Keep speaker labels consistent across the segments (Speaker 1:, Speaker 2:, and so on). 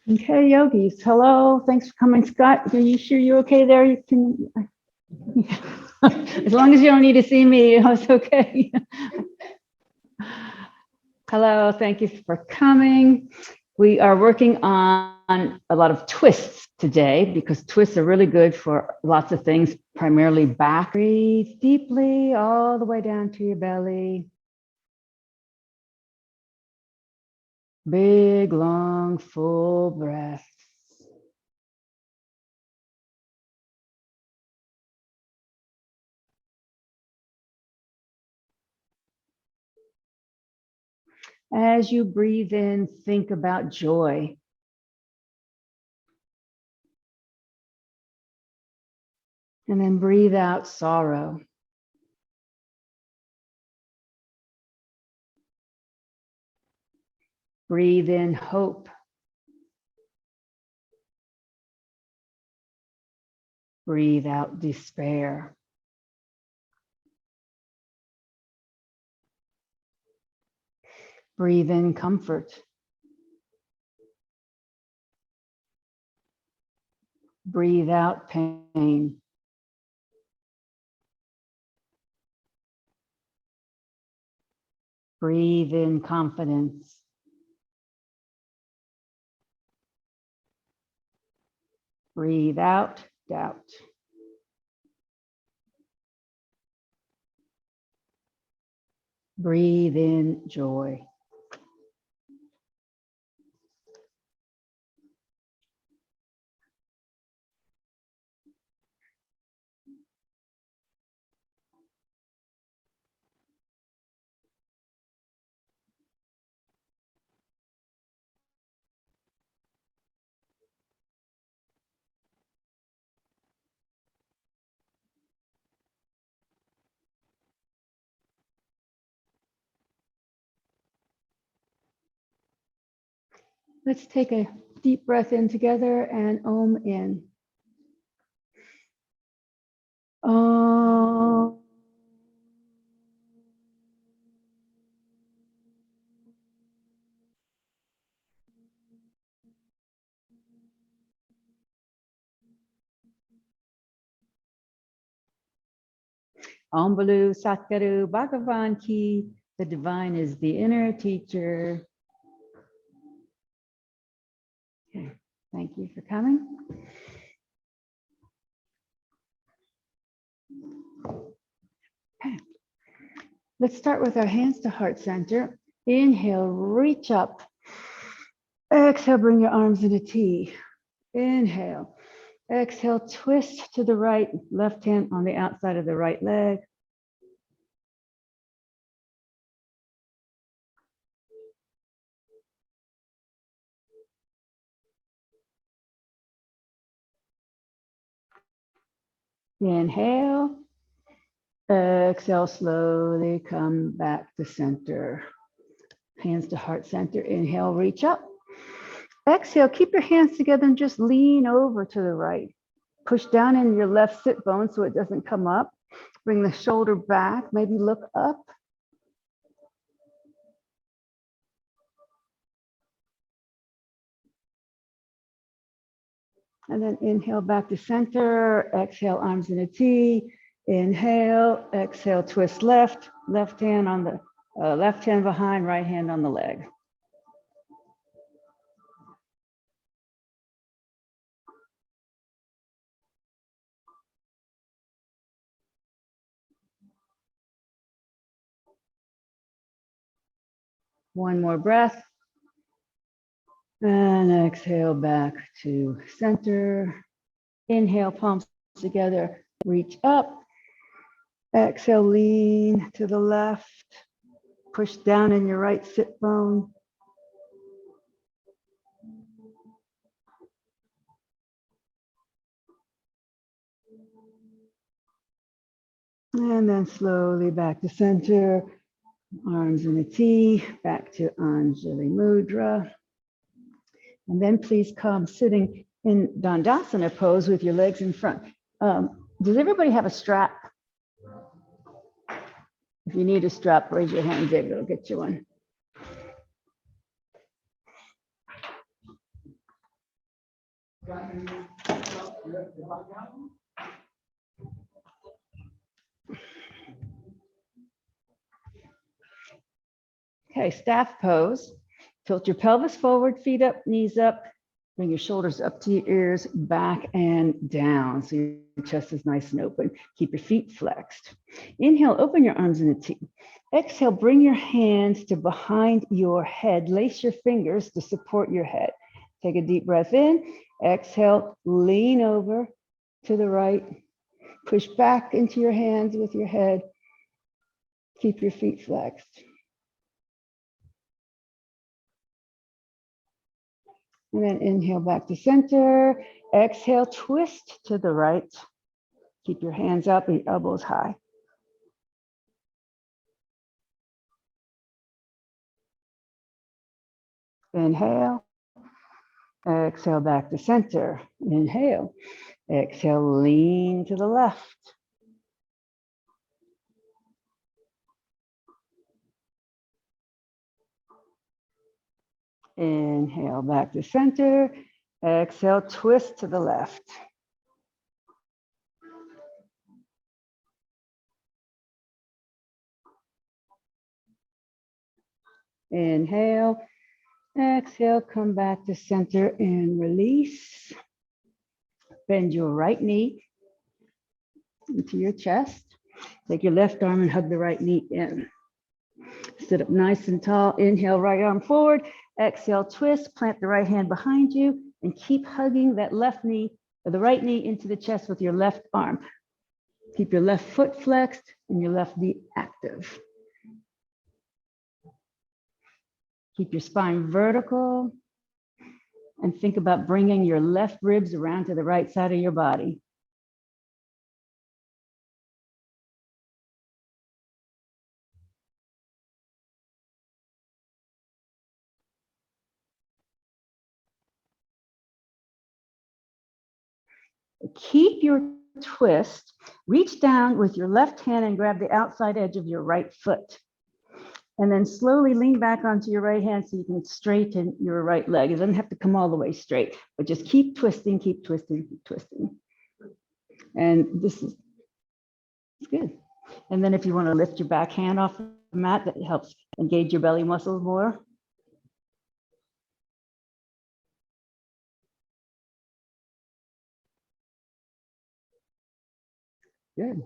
Speaker 1: Okay, yogis. Hello. Thanks for coming, Scott. Are you sure you're okay there? You can, as long as you don't need to see me, it's okay. Hello. Thank you for coming. We are working on a lot of twists today because twists are really good for lots of things, primarily back. Breathe deeply all the way down to your belly. Big, long, full breath. As you breathe in, think about joy. And then breathe out sorrow. Breathe in hope. Breathe out despair. Breathe in comfort. Breathe out pain. Breathe in confidence. Breathe out doubt. Breathe in joy. Let's take a deep breath in together and Om in. Om. Om Balu Satguru Bhagavan Ki. The divine is the inner teacher. Okay. Thank you for coming. Okay. Let's start with our hands to heart center. Inhale, reach up. Exhale, bring your arms in a T. Inhale. Exhale, twist to the right, left hand on the outside of the right leg. Inhale. Exhale, slowly come back to center. Hands to heart center. Inhale, reach up. Exhale, keep your hands together and just lean over to the right. Push down in your left sit bone so it doesn't come up. Bring the shoulder back, maybe look up. And then inhale back to center. Exhale, arms in a T. Inhale, exhale, twist left. Left hand on the left hand behind, right hand on the leg. One more breath. And exhale back to center. Inhale, palms together, reach up. Exhale, lean to the left. Push down in your right sit bone. And then slowly back to center. Arms in a T, back to Anjali Mudra. And then please come sitting in Dandasana pose with your legs in front. Does everybody have a strap? If you need a strap, raise your hand, David will get you one. Okay, staff pose. Tilt your pelvis forward, feet up, knees up. Bring your shoulders up to your ears, back and down. So your chest is nice and open. Keep your feet flexed. Inhale, open your arms in a T. Exhale, bring your hands to behind your head. Lace your fingers to support your head. Take a deep breath in. Exhale, lean over to the right. Push back into your hands with your head. Keep your feet flexed. And then inhale back to center. Exhale, twist to the right. Keep your hands up and your elbows high. Inhale. Exhale back to center. Inhale. Exhale, lean to the left. Inhale back to center. Exhale, twist to the left. Inhale. Exhale, come back to center and release. Bend your right knee into your chest. Take your left arm and hug the right knee in. Sit up nice and tall. Inhale, right arm forward. Exhale, twist. Plant the right hand behind you and keep hugging that left knee or the right knee into the chest with your left arm. Keep your left foot flexed and your left knee active. Keep your spine vertical and think about bringing your left ribs around to the right side of your body. Keep your twist. Reach down with your left hand and grab the outside edge of your right foot. And then slowly lean back onto your right hand so you can straighten your right leg. It doesn't have to come all the way straight, but just keep twisting, keep twisting, keep twisting. And this is good. And then if you want to lift your back hand off the mat, that helps engage your belly muscles more. Good.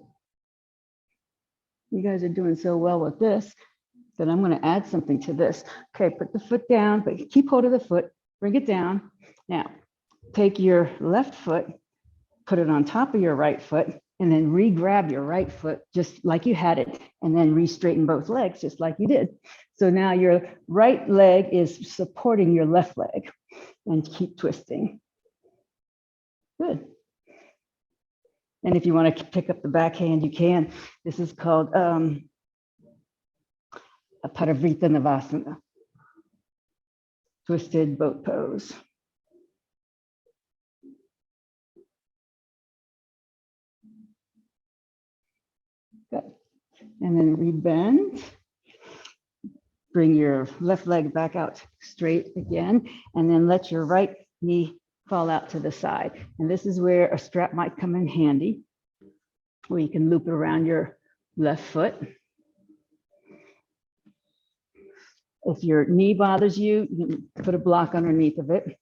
Speaker 1: You guys are doing so well with this that I'm going to add something to this. Okay, put the foot down, but keep hold of the foot, bring it down. Now, take your left foot, put it on top of your right foot, and then re-grab your right foot just like you had it, and then re-straighten both legs just like you did. So now your right leg is supporting your left leg, and keep twisting. Good. And if you want to pick up the backhand, you can. This is called a Parivrtta Navasana, twisted boat pose. Good. And then rebend. Bring your left leg back out straight again, and then let your right knee fall out to the side. And this is where a strap might come in handy, where you can loop it around your left foot. If your knee bothers you, you can put a block underneath of it.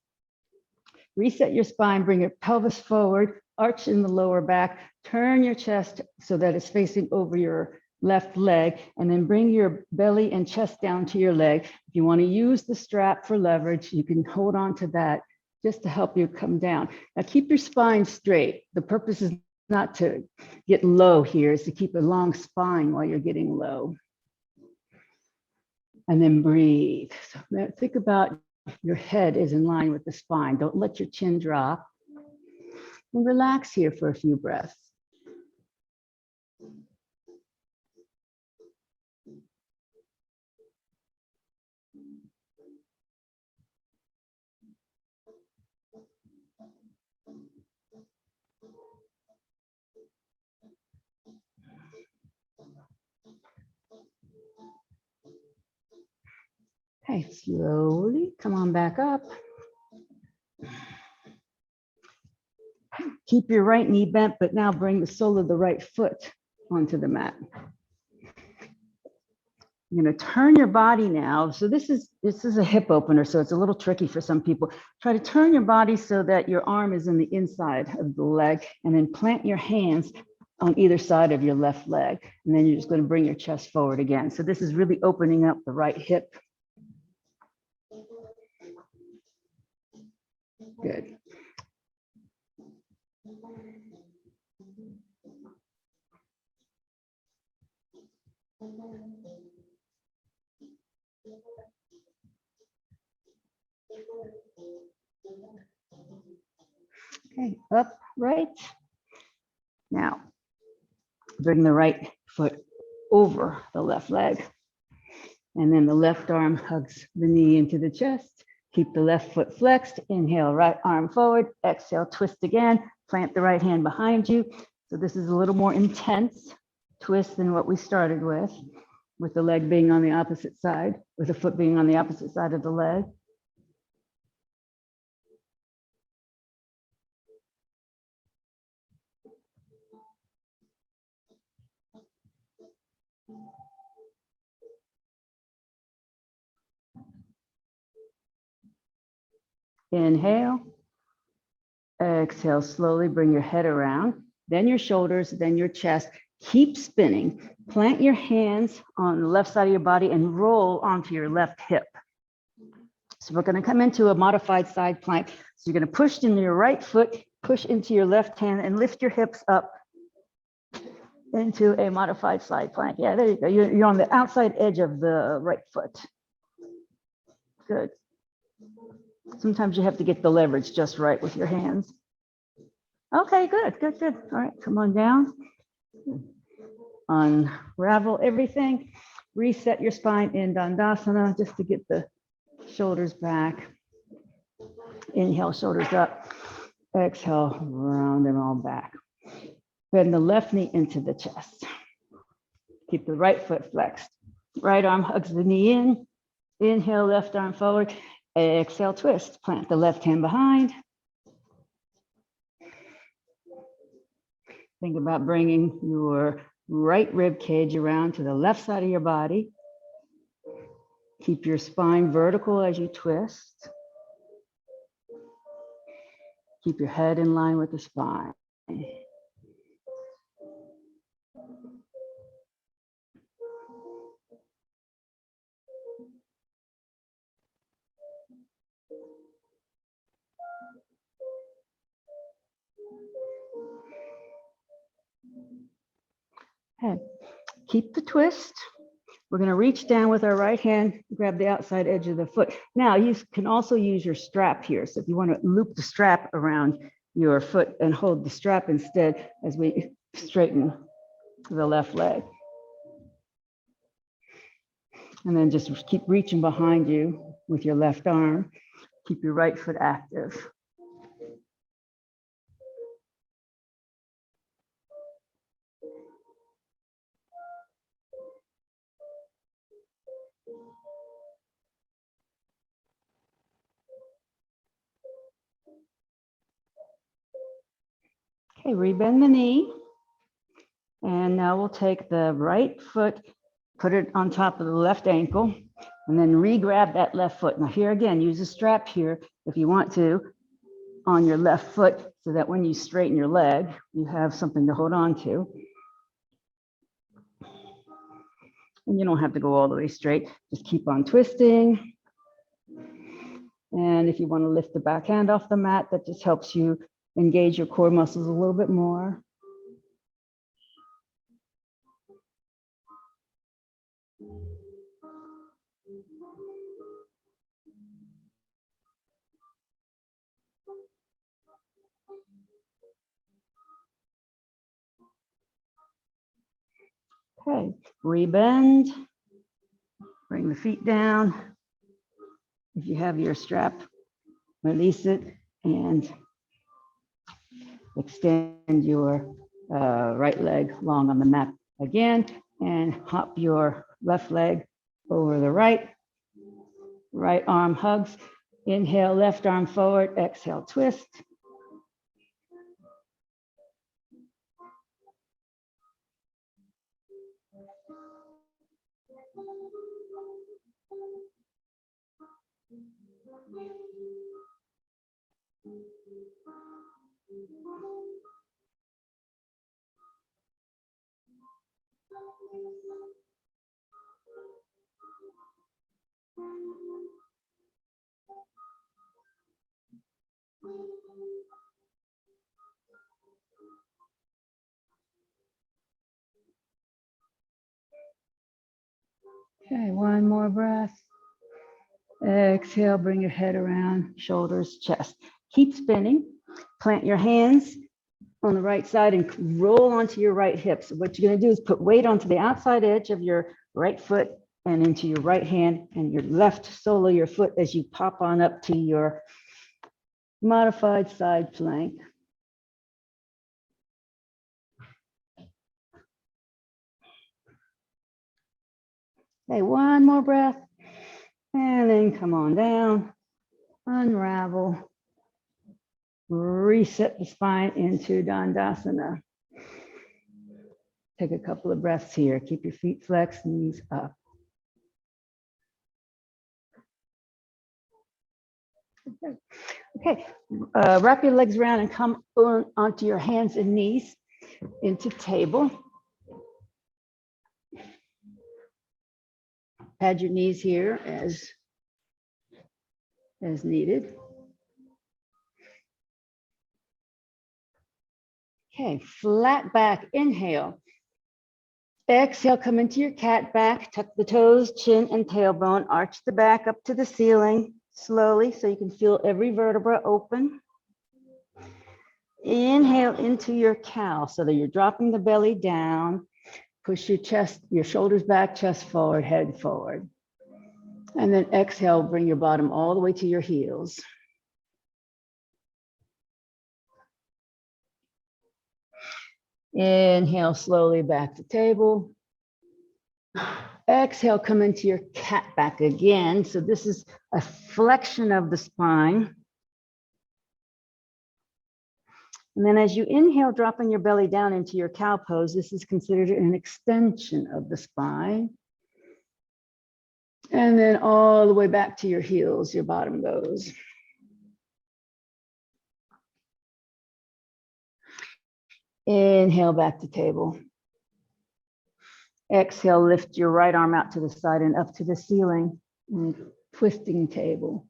Speaker 1: Reset your spine, bring your pelvis forward, arch in the lower back, turn your chest so that it's facing over your left leg, and then bring your belly and chest down to your leg. If you want to use the strap for leverage, you can hold on to that just to help you come down. Now keep your spine straight. The purpose is not to get low here, it's to keep a long spine while you're getting low. And then breathe. So think about your head is in line with the spine. Don't let your chin drop. And relax here for a few breaths. Okay, slowly come on back up. Keep your right knee bent, but now bring the sole of the right foot onto the mat. You're going to turn your body now. So this is a hip opener, so it's a little tricky for some people. Try to turn your body so that your arm is in the inside of the leg, and then plant your hands on either side of your left leg. And then you're just going to bring your chest forward again. So this is really opening up the right hip. Good. Okay, up, right. Now, bring the right foot over the left leg. And then the left arm hugs the knee into the chest. Keep the left foot flexed. Inhale, right arm forward. Exhale, twist again. Plant the right hand behind you. So this is a little more intense twist than what we started with the leg being on the opposite side, with the foot being on the opposite side of the leg. Inhale. Exhale, slowly bring your head around, then your shoulders, then your chest. Keep spinning. Plant your hands on the left side of your body and roll onto your left hip. So we're going to come into a modified side plank. So you're going to push into your right foot, push into your left hand, and lift your hips up into a modified side plank. Yeah, there you go. You're on the outside edge of the right foot. Good. Sometimes you have to get the leverage just right with your hands. Okay, good, good, good. All right, come on down. Unravel everything. Reset your spine in Dandasana just to get the shoulders back. Inhale, shoulders up. Exhale, round them all back. Bend the left knee into the chest. Keep the right foot flexed. Right arm hugs the knee in. Inhale, left arm forward. Exhale, twist. Plant the left hand behind. Think about bringing your right rib cage around to the left side of your body. Keep your spine vertical as you twist. Keep your head in line with the spine. Okay. Keep the twist. We're going to reach down with our right hand, grab the outside edge of the foot. Now you can also use your strap here. So if you want to loop the strap around your foot and hold the strap instead as we straighten the left leg. And then just keep reaching behind you with your left arm. Keep your right foot active. Okay, rebend the knee. And now we'll take the right foot, put it on top of the left ankle, and then re-grab that left foot. Now here again, use a strap here if you want to on your left foot so that when you straighten your leg, you have something to hold on to. And you don't have to go all the way straight, just keep on twisting. And if you want to lift the back hand off the mat, that just helps you engage your core muscles a little bit more. Okay, rebend, bring the feet down. If you have your strap, release it and extend your right leg long on the mat again and hop your left leg over the right. Right arm hugs. Inhale, left arm forward. Exhale, twist. Okay, one more breath. Exhale, bring your head around, shoulders, chest. Keep spinning. Plant your hands on the right side and roll onto your right hip. So what you're going to do is put weight onto the outside edge of your right foot and into your right hand and your left sole of your foot as you pop on up to your modified side plank. Okay, one more breath. And then come on down, unravel, reset the spine into Dandasana. Take a couple of breaths here. Keep your feet flexed, knees up. Okay, wrap your legs around and come onto your hands and knees into table. Pad your knees here as needed. Okay, flat back, inhale. Exhale, come into your cat back, tuck the toes, chin and tailbone, arch the back up to the ceiling slowly so you can feel every vertebra open. Inhale into your cow so that you're dropping the belly down. Push your chest, your shoulders back, chest forward, head forward. And then exhale, bring your bottom all the way to your heels. Inhale slowly back to table. Exhale, come into your cat back again. So this is a flexion of the spine. And then as you inhale, dropping your belly down into your cow pose, this is considered an extension of the spine. And then all the way back to your heels, your bottom goes. Inhale back to table. Exhale, lift your right arm out to the side and up to the ceiling, twisting table.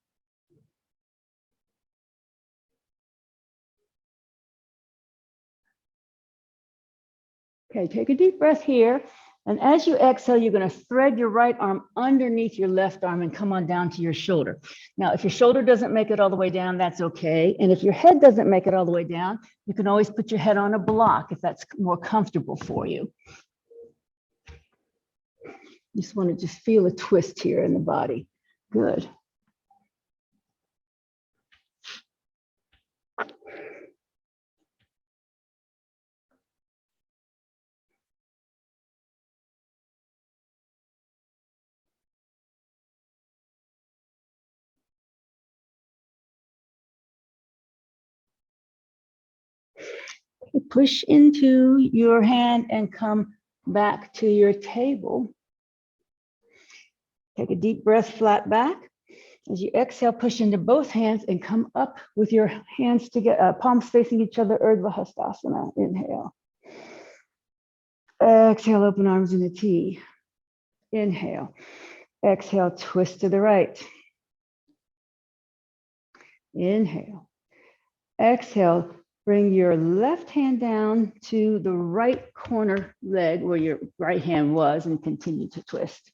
Speaker 1: Okay, take a deep breath here. And as you exhale, you're going to thread your right arm underneath your left arm and come on down to your shoulder. Now, if your shoulder doesn't make it all the way down, that's okay. And if your head doesn't make it all the way down, you can always put your head on a block if that's more comfortable for you. You just want to just feel a twist here in the body. Good. Push into your hand and come back to your table. Take a deep breath, flat back. As you exhale, push into both hands and come up with your hands together, palms facing each other, Urdhva Hastasana. Inhale. Exhale, open arms in a T. Inhale. Exhale, twist to the right. Inhale. Exhale, bring your left hand down to the right corner leg where your right hand was and continue to twist.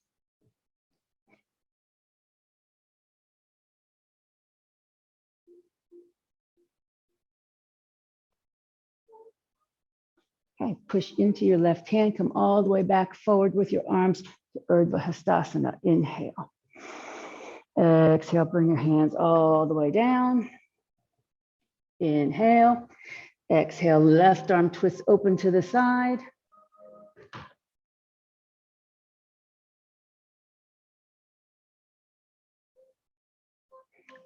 Speaker 1: Okay, push into your left hand, come all the way back forward with your arms to Urdhva Hastasana. Inhale. Exhale, bring your hands all the way down. Inhale. Exhale, left arm twist open to the side.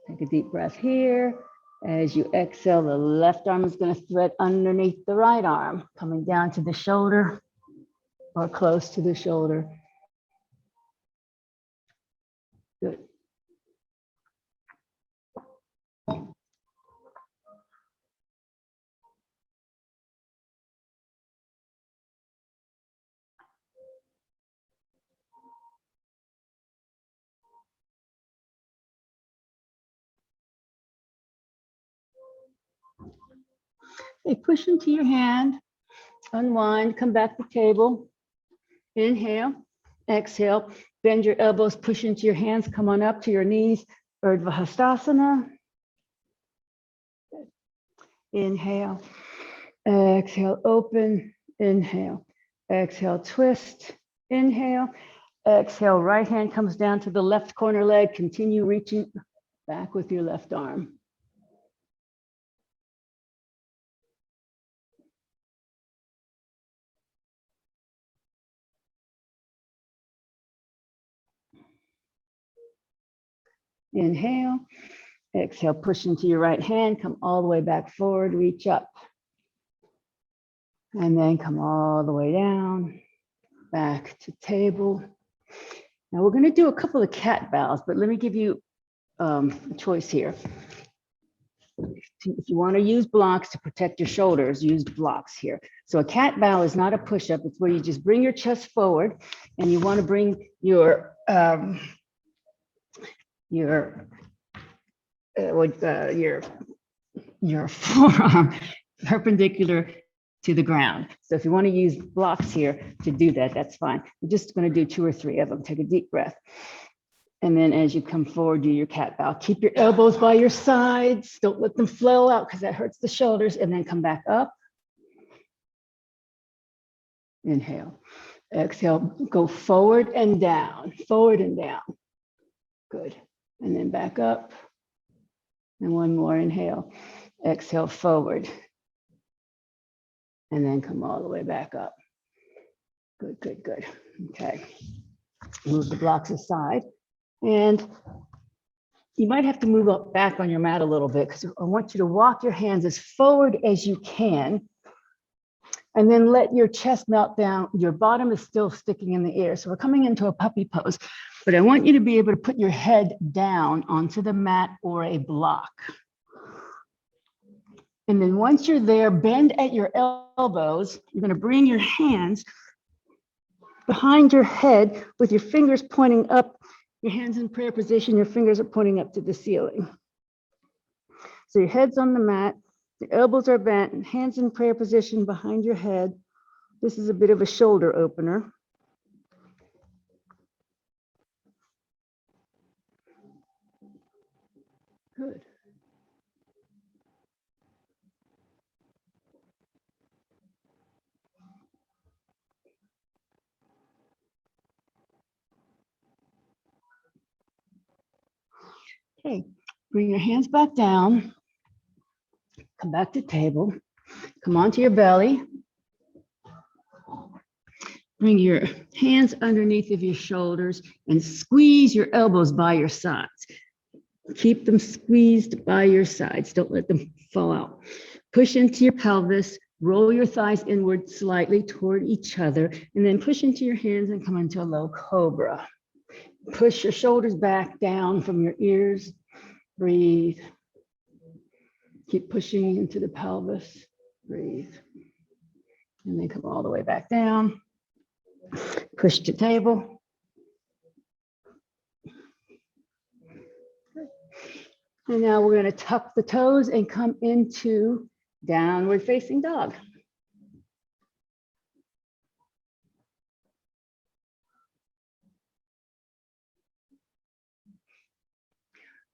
Speaker 1: Take a deep breath here. As you exhale, the left arm is going to thread underneath the right arm, coming down to the shoulder or close to the shoulder. Good. Okay, push into your hand, unwind, come back to table. Inhale, exhale, bend your elbows, push into your hands, come on up to your knees, Urdhva Hastasana. Inhale, exhale, open, inhale, exhale, twist, inhale, exhale, right hand comes down to the left corner leg, continue reaching back with your left arm. Inhale, exhale, push into your right hand, come all the way back forward, reach up. And then come all the way down, back to table. Now we're gonna do a couple of cat bows, but let me give you a choice here. If you wanna use blocks to protect your shoulders, use blocks here. So a cat bow is not a push-up, it's where you just bring your chest forward and you wanna bring your forearm perpendicular to the ground. So if you want to use blocks here to do that, that's fine. We're just going to do 2 or 3 of them. Take a deep breath. And then as you come forward, do your cat bow. Keep your elbows by your sides. Don't let them flow out because that hurts the shoulders. And then come back up. Inhale. Exhale. Go forward and down. Forward and down. Good. And then back up. And one more. Inhale. Exhale forward. And then come all the way back up. Good, good, good. Okay. Move the blocks aside. And you might have to move up back on your mat a little bit because I want you to walk your hands as forward as you can. And then let your chest melt down. Your bottom is still sticking in the air. So we're coming into a puppy pose. But I want you to be able to put your head down onto the mat or a block. And then once you're there, bend at your elbows. You're going to bring your hands behind your head with your fingers pointing up, your hands in prayer position, your fingers are pointing up to the ceiling. So your head's on the mat, the elbows are bent, hands in prayer position behind your head. This is a bit of a shoulder opener. Good. Okay, bring your hands back down, come back to table, come onto your belly. Bring your hands underneath of your shoulders and squeeze your elbows by your sides. Keep them squeezed by your sides. Don't let them fall out. Push into your pelvis, roll your thighs inward slightly toward each other, and then push into your hands and come into a low cobra. Push your shoulders back down from your ears. Breathe. Keep pushing into the pelvis. Breathe. And then come all the way back down. Push to table. And now we're going to tuck the toes and come into downward facing dog.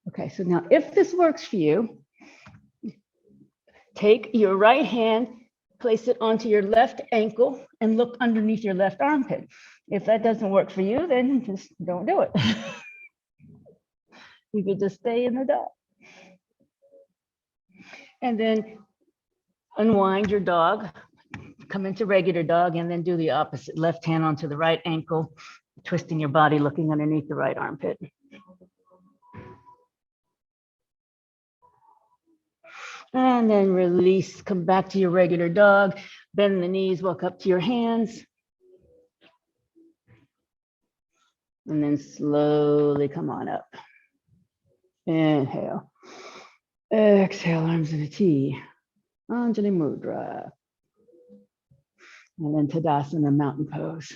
Speaker 1: Okay, so now if this works for you, take your right hand, place it onto your left ankle and look underneath your left armpit. If that doesn't work for you, then just don't do it. You could just stay in the dog. And then unwind your dog, come into regular dog, and then do the opposite. Left hand onto the right ankle, twisting your body, looking underneath the right armpit. And then release, come back to your regular dog, bend the knees, walk up to your hands. And then slowly come on up. Inhale. Exhale, arms in a T. Anjali Mudra. And then Tadasana, mountain pose.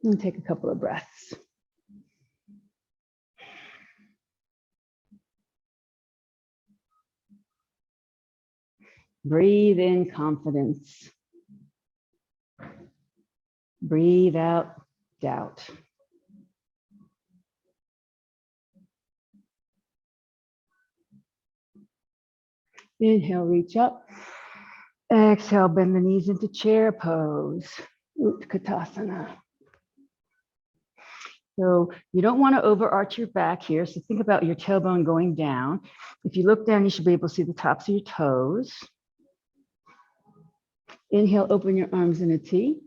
Speaker 1: And take a couple of breaths. Breathe in confidence. Breathe out doubt. Inhale, reach up. Exhale, bend the knees into chair pose. Utkatasana. So you don't want to overarch your back here. So think about your tailbone going down. If you look down, you should be able to see the tops of your toes. Inhale, open your arms in a T.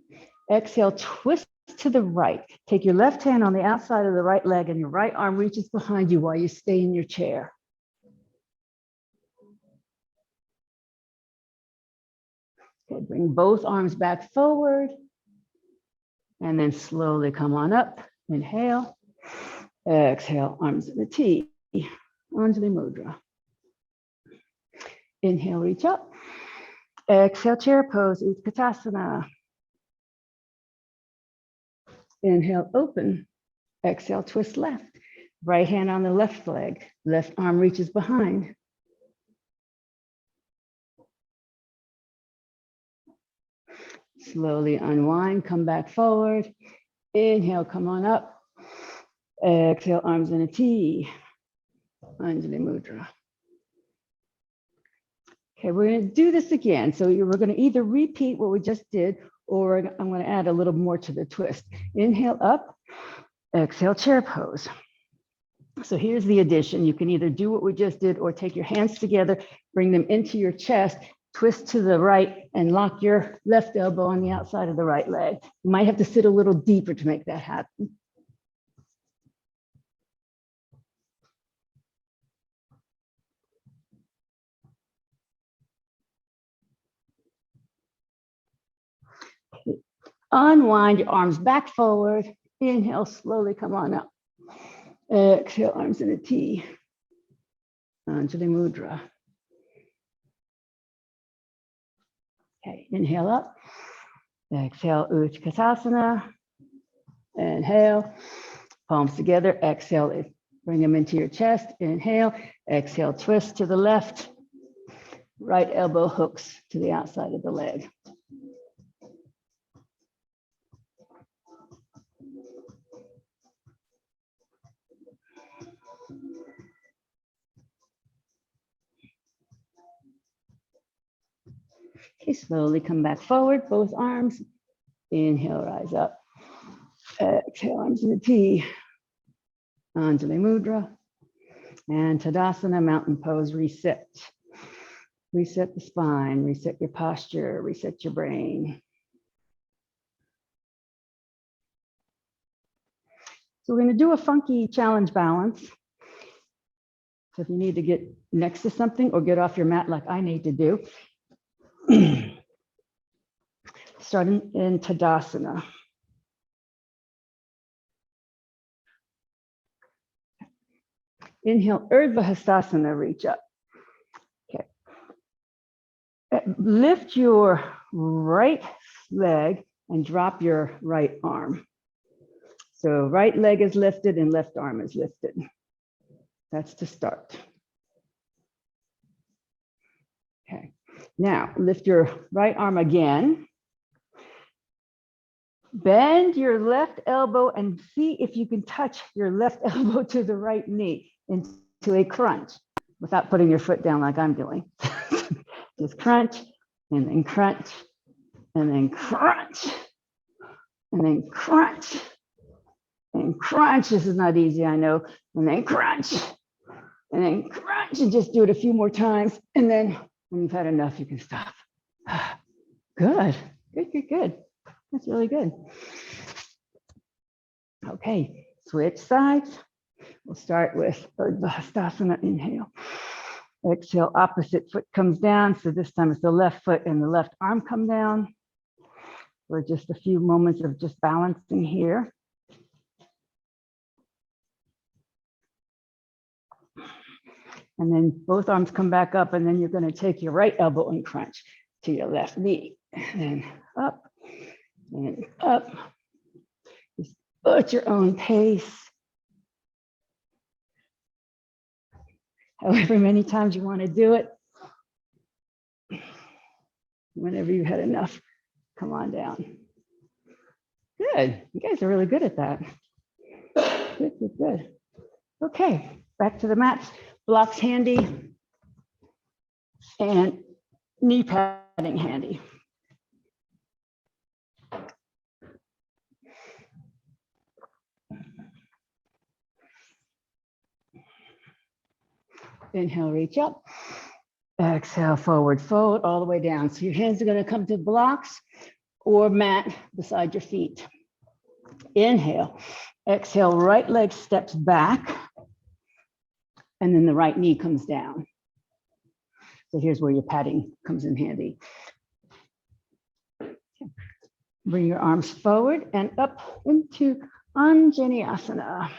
Speaker 1: Exhale, twist to the right. Take your left hand on the outside of the right leg and your right arm reaches behind you while you stay in your chair. Okay, bring both arms back forward and then slowly come on up. Inhale, exhale, arms in a T. Anjali Mudra. Inhale, reach up. Exhale, chair pose, Utkatasana. Inhale, open. Exhale, twist left. Right hand on the left leg. Left arm reaches behind. Slowly unwind, come back forward. Inhale, come on up. Exhale, arms in a T. Anjali Mudra. Okay, we're going to do this again. So we're going to either repeat what we just did, or I'm going to add a little more to the twist. Inhale up, exhale, chair pose. So here's the addition. You can either do what we just did or take your hands together, bring them into your chest, twist to the right, and lock your left elbow on the outside of the right leg. You might have to sit a little deeper to make that happen. Unwind your arms back forward. Inhale, slowly come on up. Exhale, arms in a T. Anjali Mudra. Okay, inhale up. Exhale, Utkatasana. Inhale, palms together. Exhale, bring them into your chest. Inhale, exhale, twist to the left. Right elbow hooks to the outside of the leg. Okay, slowly come back forward, both arms. Inhale, rise up. Exhale, arms in a T. Anjali Mudra. And Tadasana, mountain pose, reset. Reset the spine, reset your posture, reset your brain. So we're going to do a funky challenge balance. So if you need to get next to something or get off your mat like I need to do, starting in Tadasana. Inhale, Urdhva Hastasana, reach up. Okay. Lift your right leg and drop your right arm. So right leg is lifted and left arm is lifted. That's to start. Okay. Now lift your right arm again. Bend your left elbow and see if you can touch your left elbow to the right knee into a crunch without putting your foot down like I'm doing. Just crunch and then crunch and then crunch and then crunch and crunch. This is not easy, I know. And then crunch and just do it a few more times. And then when you've had enough, you can stop. Good, good, good, good. That's really good. Okay, switch sides. We'll start with Urdhva Hastasana, inhale. Exhale, opposite foot comes down. So this time it's the left foot and the left arm come down. For just a few moments of just balancing here. And then both arms come back up, and then you're going to take your right elbow and crunch to your left knee. And then up and up. Just at your own pace. However many times you want to do it. Whenever you've had enough, come on down. Good. You guys are really good at that. Good, good, good. Okay, back to the mats. Blocks handy and knee padding handy. Inhale, reach up. Exhale, forward fold all the way down. So your hands are going to come to blocks or mat beside your feet. Inhale. Exhale, right leg steps back. And then the right knee comes down. So here's where your padding comes in handy. Bring your arms forward and up into Anjaneyasana.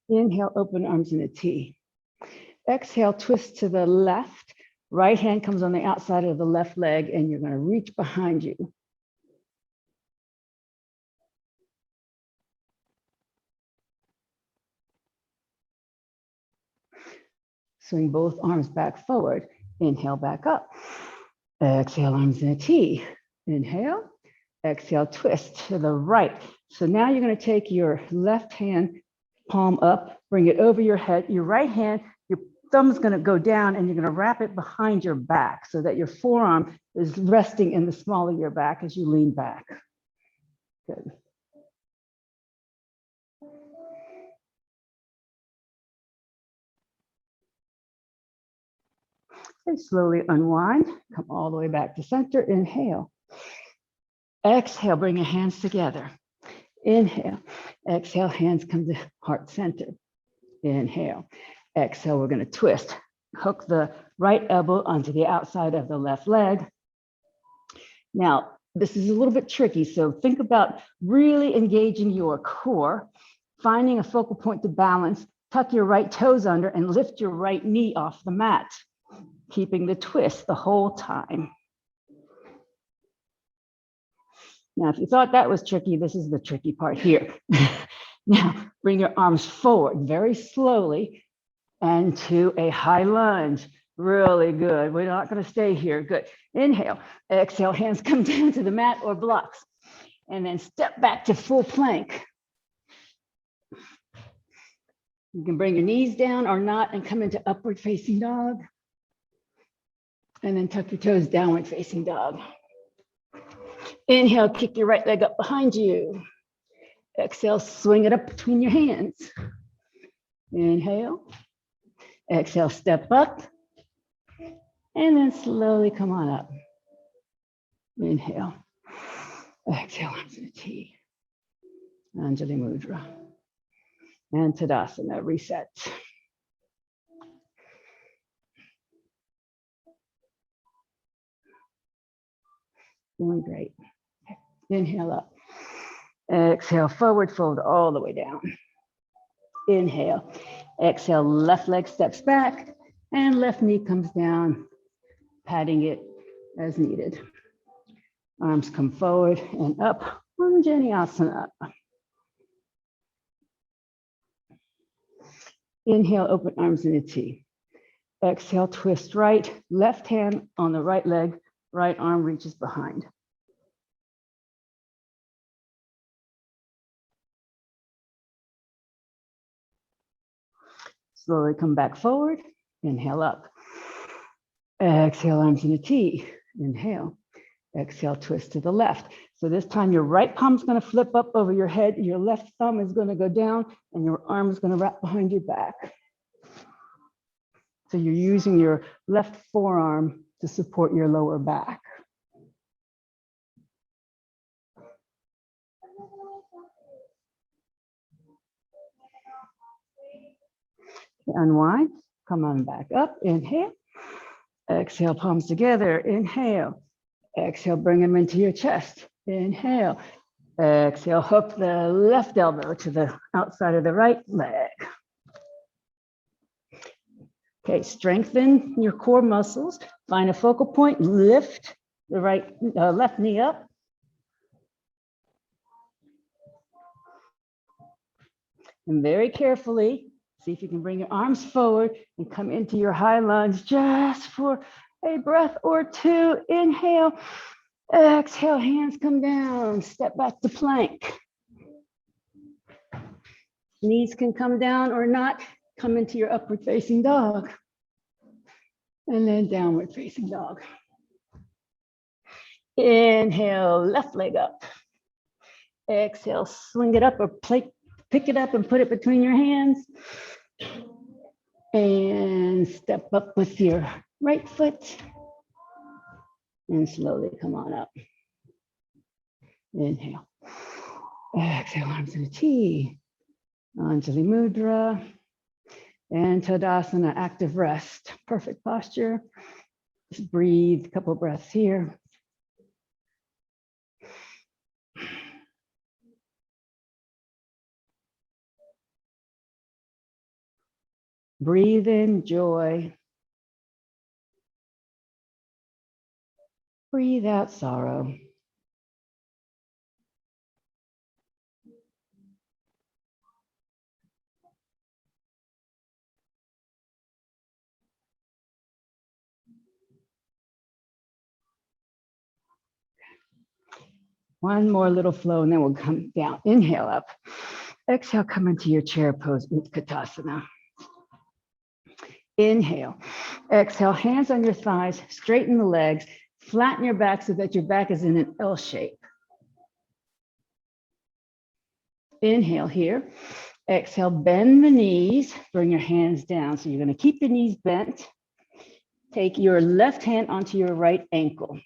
Speaker 1: Inhale, open arms in a T. Exhale, twist to the left. Right hand comes on the outside of the left leg and you're going to reach behind you. Swing both arms back forward. Inhale, back up. Exhale, arms in a T. Inhale. Exhale, twist to the right. So now you're going to take your left hand, palm up, bring it over your head. Your right hand, your thumb's going to go down and you're going to wrap it behind your back so that your forearm is resting in the small of your back as you lean back. Good. Okay, slowly unwind, come all the way back to center. Inhale. Exhale, bring your hands together. Inhale. Exhale, hands come to heart center. Inhale. Exhale, we're going to twist. Hook the right elbow onto the outside of the left leg. Now, this is a little bit tricky, so think about really engaging your core, finding a focal point to balance, tuck your right toes under and lift your right knee off the mat, keeping the twist the whole time. Now, if you thought that was tricky, this is the tricky part here. Now, bring your arms forward very slowly and to a high lunge. Really good. We're not going to stay here. Good. Inhale. Exhale. Hands come down to the mat or blocks. And then step back to full plank. You can bring your knees down or not and come into upward facing dog. And then tuck your toes, downward facing dog. Inhale, kick your right leg up behind you. Exhale, swing it up between your hands. Inhale. Exhale, step up. And then slowly come on up. Inhale. Exhale, arms in a T. Anjali Mudra. And Tadasana, reset. Doing great. Inhale up. Exhale, forward fold all the way down. Inhale. Exhale, left leg steps back and left knee comes down, patting it as needed. Arms come forward and up. Anjaneyasana. Inhale, open arms in a T. Exhale, twist right, left hand on the right leg, right arm reaches behind. Slowly come back forward, inhale up. Exhale, arms in a T. Inhale. Exhale, twist to the left. So this time your right palm's going to flip up over your head, your left thumb is going to go down, and your arm is going to wrap behind your back. So you're using your left forearm to support your lower back. Unwind, come on back up, inhale. Exhale, palms together, inhale. Exhale, bring them into your chest, inhale. Exhale, hook the left elbow to the outside of the right leg. Okay, strengthen your core muscles. Find a focal point, lift the left knee up. And very carefully See if you can bring your arms forward and come into your high lunge just for a breath or two. Inhale, exhale, hands come down, step back to plank. Knees can come down or not. Come into your upward facing dog. And then downward facing dog. Inhale, left leg up. Exhale, swing it up or pick it up and put it between your hands. And step up with your right foot. And slowly come on up. Inhale. Exhale, arms in a T. Anjali Mudra. And Tadasana, active rest. Perfect posture. Just breathe a couple breaths here. Breathe in joy. Breathe out sorrow. One more little flow and then we'll come down. Inhale up. Exhale, come into your chair pose, Utkatasana. Inhale. Exhale, hands on your thighs, straighten the legs, flatten your back so that your back is in an L shape. Inhale here. Exhale, bend the knees, bring your hands down. So you're going to keep the knees bent. Take your left hand onto your right ankle.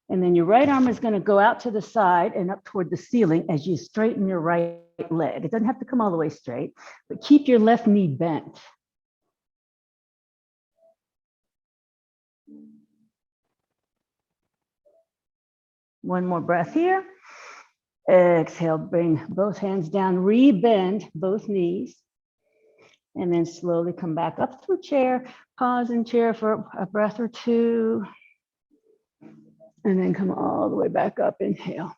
Speaker 1: And then your right arm is going to go out to the side and up toward the ceiling as you straighten your right leg. It doesn't have to come all the way straight, but keep your left knee bent. One more breath here. Exhale, bring both hands down, re-bend both knees, and then slowly come back up through chair. Pause in chair for a breath or two, and then come all the way back up. Inhale.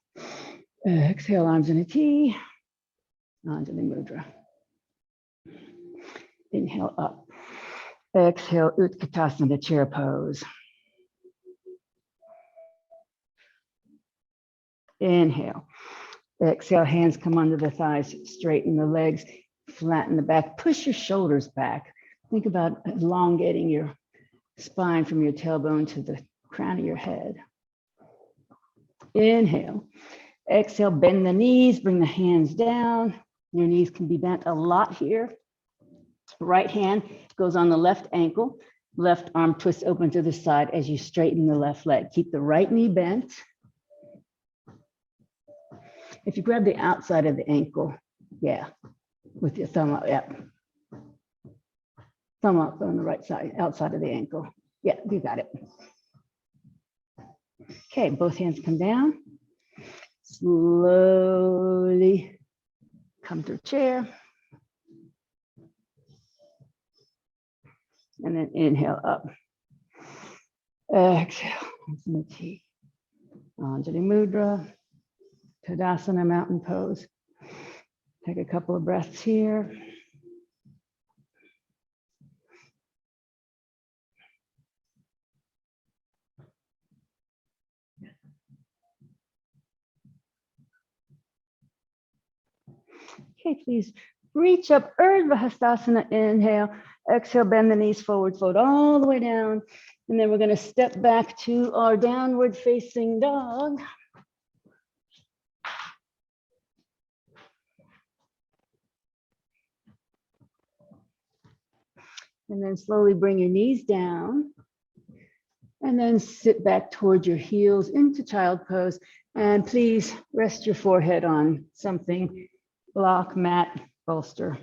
Speaker 1: Exhale, arms in a T. Anjali Mudra. Inhale up. Exhale, Utkatasana, chair pose. Inhale. Exhale, hands come under the thighs, straighten the legs, flatten the back, push your shoulders back. Think about elongating your spine from your tailbone to the crown of your head. Inhale. Exhale, bend the knees, bring the hands down. Your knees can be bent a lot here. Right hand goes on the left ankle, left arm twists open to the side as you straighten the left leg. Keep the right knee bent. If you grab the outside of the ankle, yeah, with your thumb up, yeah. Thumb up on the right side, outside of the ankle. Yeah, you got it. Okay, both hands come down. Slowly come to chair. And then inhale up. Exhale, Anjali Mudra, Tadasana, mountain pose. Take a couple of breaths here. Okay, please reach up, Urdhva Hastasana, inhale. Exhale, bend the knees forward, float all the way down. And then we're going to step back to our downward facing dog. And then slowly bring your knees down. And then sit back towards your heels into child pose. And please rest your forehead on something, block, mat, bolster.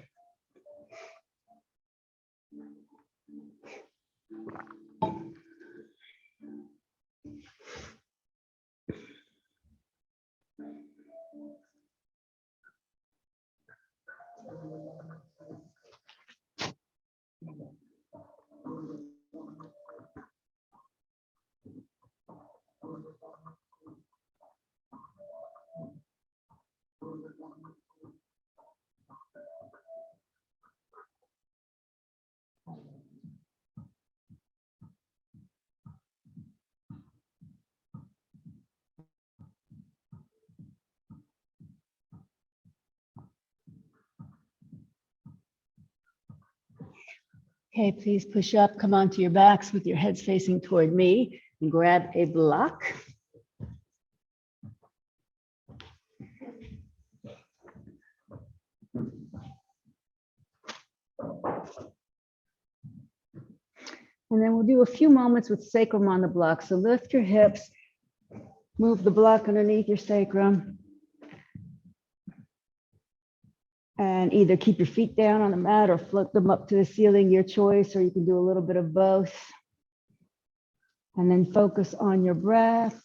Speaker 1: Okay, please push up, come onto your backs with your heads facing toward me and grab a block. And then we'll do a few moments with sacrum on the block. So lift your hips, move the block underneath your sacrum. And either keep your feet down on the mat or float them up to the ceiling, your choice, or you can do a little bit of both. And then focus on your breath.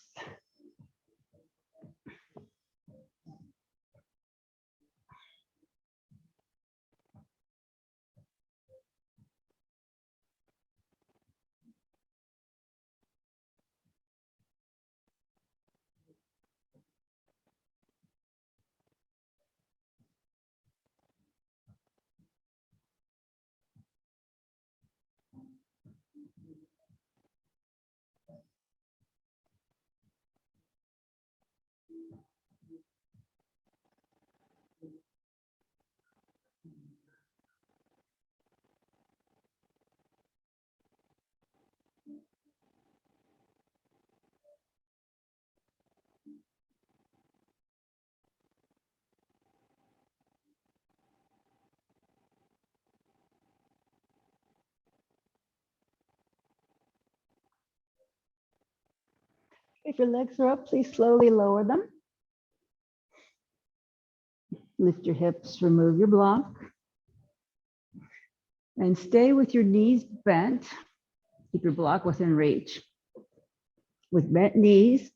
Speaker 1: If your legs are up, please slowly lower them. Lift your hips, remove your block. And stay with your knees bent. Keep your block within reach. With bent knees,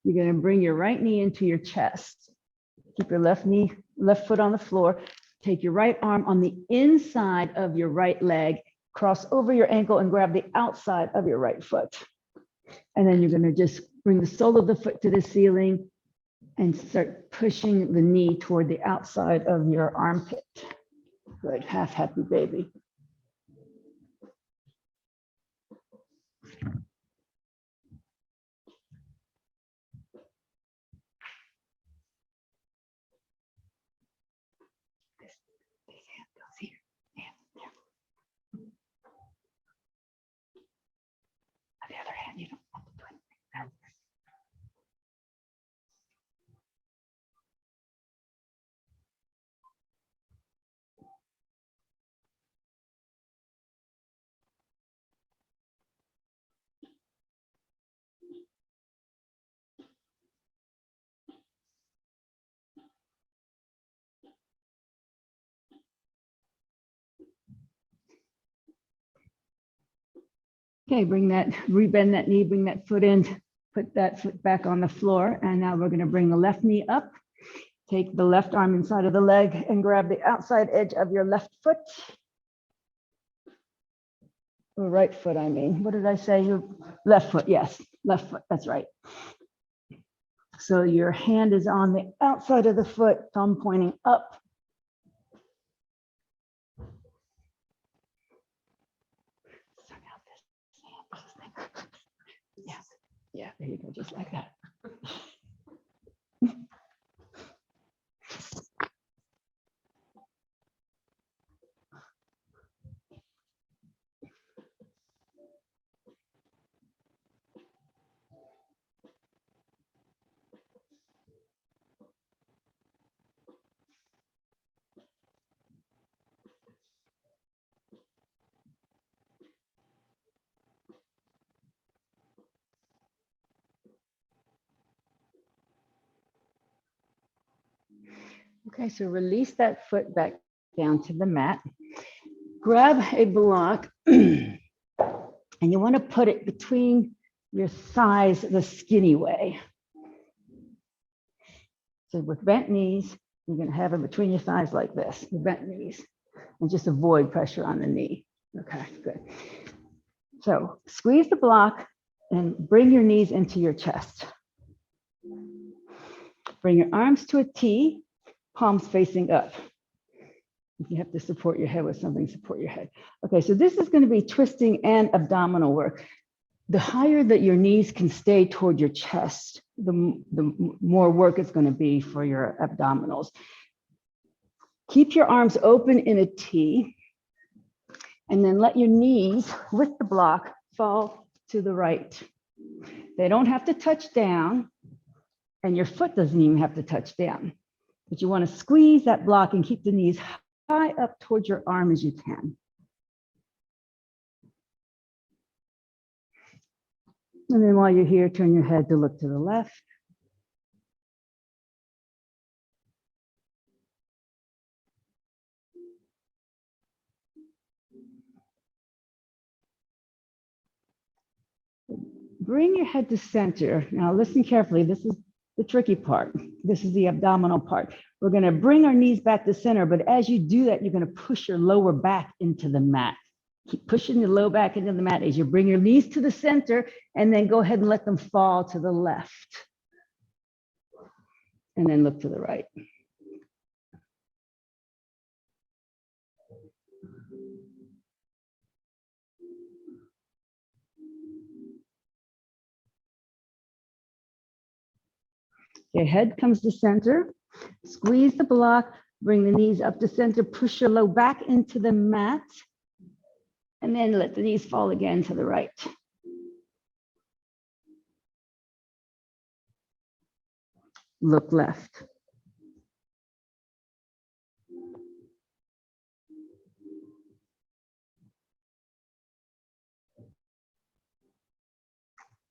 Speaker 1: you're going to bring your right knee into your chest. Keep your left foot on the floor. Take your right arm on the inside of your right leg, cross over your ankle and grab the outside of your right foot. And then you're going to just bring the sole of the foot to the ceiling and start pushing the knee toward the outside of your armpit. Good, half happy baby. The other hand, you don't have to do anything. Okay, rebend that knee, bring that foot in, put that foot back on the floor. And now we're going to bring the left knee up. Take the left arm inside of the leg and grab the outside edge of your left foot. Or right foot, I mean. What did I say? Your left foot, yes, left foot, that's right. So your hand is on the outside of the foot, thumb pointing up. Yes, yeah, there you go, just like that. Okay, so release that foot back down to the mat. Grab a block and you want to put it between your thighs the skinny way. So with bent knees, you're going to have it between your thighs like this, your bent knees, and just avoid pressure on the knee. Okay, good. So squeeze the block and bring your knees into your chest. Bring your arms to a T, palms facing up. If you have to support your head with something, support your head. Okay, so this is going to be twisting and abdominal work. The higher that your knees can stay toward your chest, the more work it's going to be for your abdominals. Keep your arms open in a T And then let your knees with the block fall to the right. They don't have to touch down, and your foot doesn't even have to touch down. But you want to squeeze that block and keep the knees high up towards your arm as you can. And then while you're here, turn your head to look to the left. Bring your head to center. Now listen carefully. This is the tricky part. This is the abdominal part. We're going to bring our knees back to center, but as you do that, you're going to push your lower back into the mat. Keep pushing your low back into the mat as you bring your knees to the center, and then go ahead and let them fall to the left. And then look to the right. Your head comes to center. Squeeze the block, bring the knees up to center, push your low back into the mat, and then let the knees fall again to the right. Look left.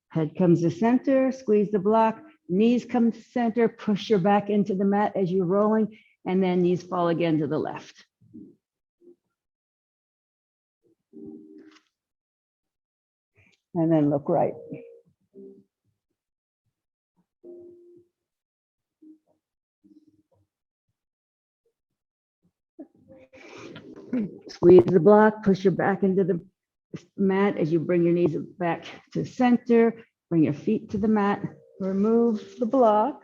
Speaker 1: Head comes to center, squeeze the block, knees come to center, push your back into the mat as you're rolling, and then knees fall again to the left. And then look right. Squeeze the block, push your back into the mat as you bring your knees back to center, bring your feet to the mat, remove the block,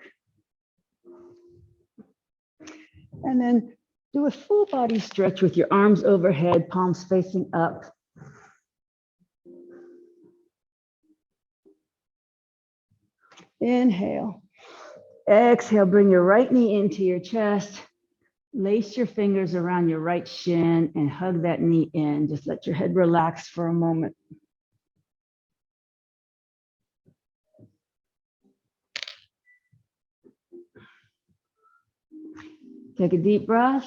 Speaker 1: and then do a full body stretch with your arms overhead, palms facing up. Inhale. Exhale, bring your right knee into your chest. Lace your fingers around your right shin and hug that knee in. Just let your head relax for a moment. Take a deep breath.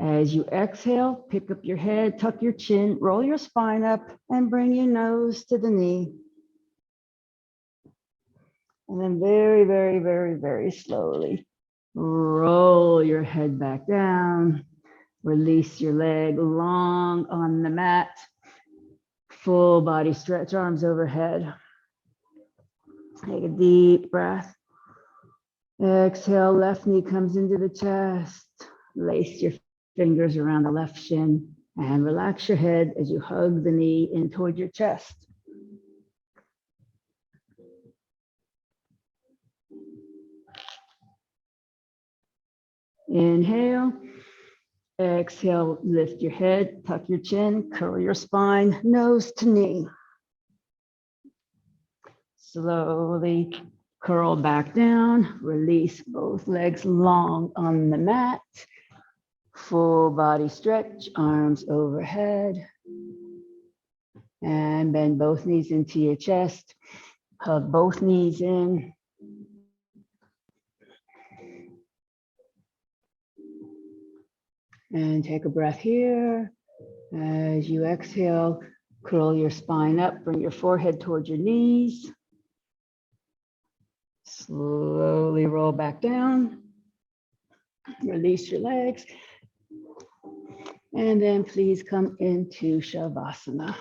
Speaker 1: As you exhale, pick up your head, tuck your chin, roll your spine up, and bring your nose to the knee. And then very, very, very, very slowly, roll your head back down. Release your leg long on the mat. Full body stretch, arms overhead. Take a deep breath. Exhale, left knee comes into the chest. Lace your fingers around the left shin and relax your head as you hug the knee in toward your chest. Inhale. Exhale, lift your head, tuck your chin, curl your spine, nose to knee. Slowly curl back down, release both legs long on the mat. Full body stretch, arms overhead. And bend both knees into your chest. Hug both knees in. And take a breath here. As you exhale, curl your spine up, bring your forehead towards your knees. Slowly roll back down. Release your legs. And then please come into Shavasana.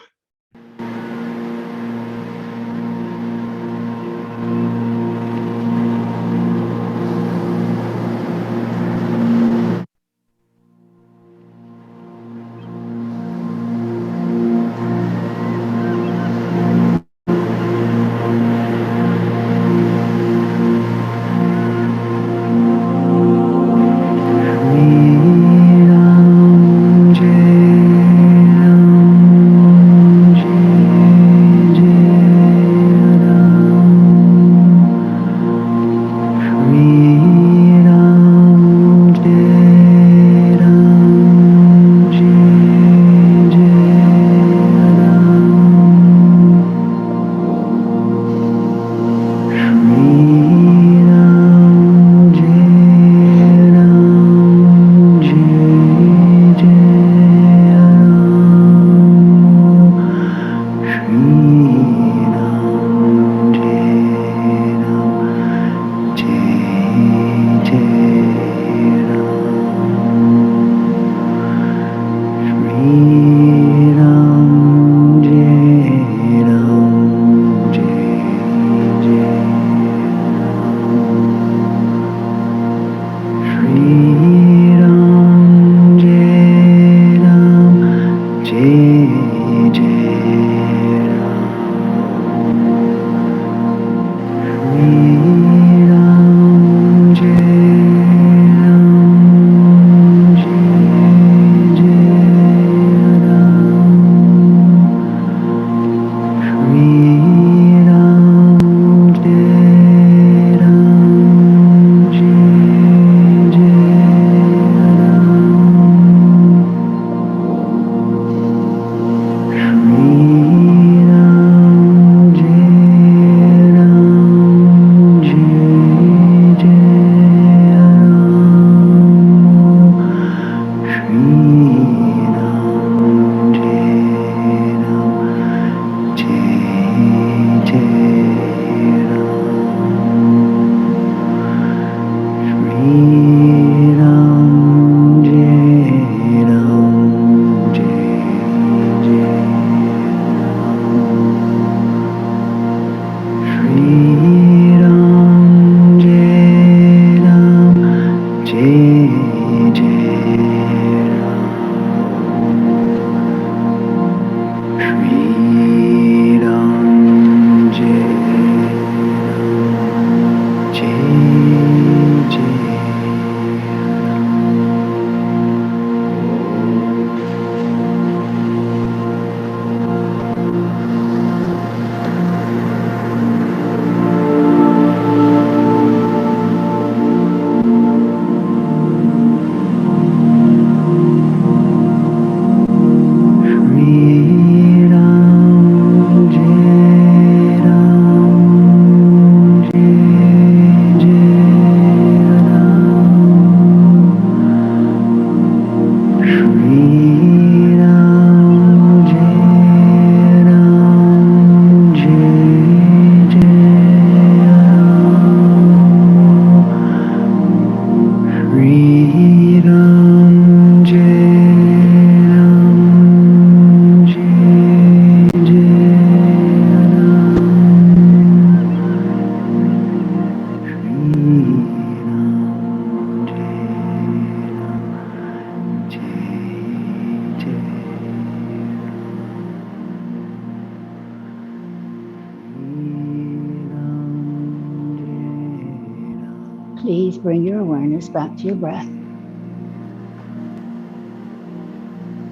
Speaker 1: Please bring your awareness back to your breath.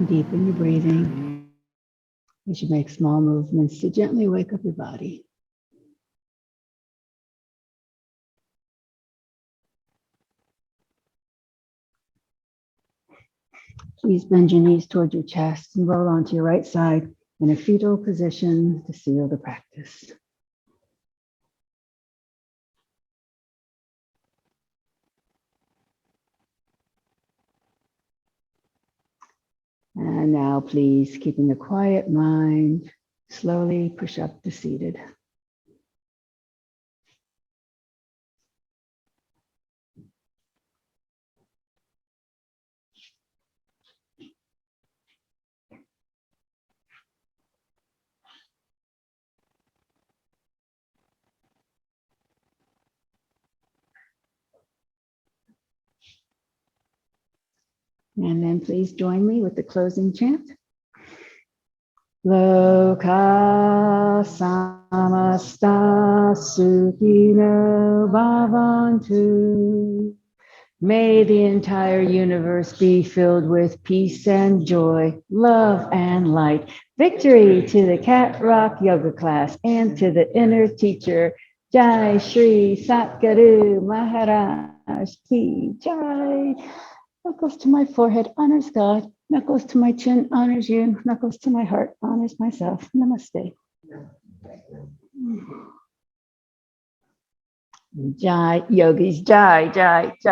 Speaker 1: Deepen your breathing as you make small movements to gently wake up your body. Please bend your knees towards your chest and roll onto your right side in a fetal position to seal the practice. And now, please, keeping a quiet mind, slowly push up to seated. And then please join me with the closing chant. Loka samasta sukhino bhavantu. May the entire universe be filled with peace and joy, love and light. Victory to the Cat Rock Yoga class and to the inner teacher. Jai Shri Satguru Maharaj Ki Jai. Knuckles to my forehead honors God. Knuckles to my chin honors you. Knuckles to my heart honors myself. Namaste. Jai, yogis, jai, jai, jai.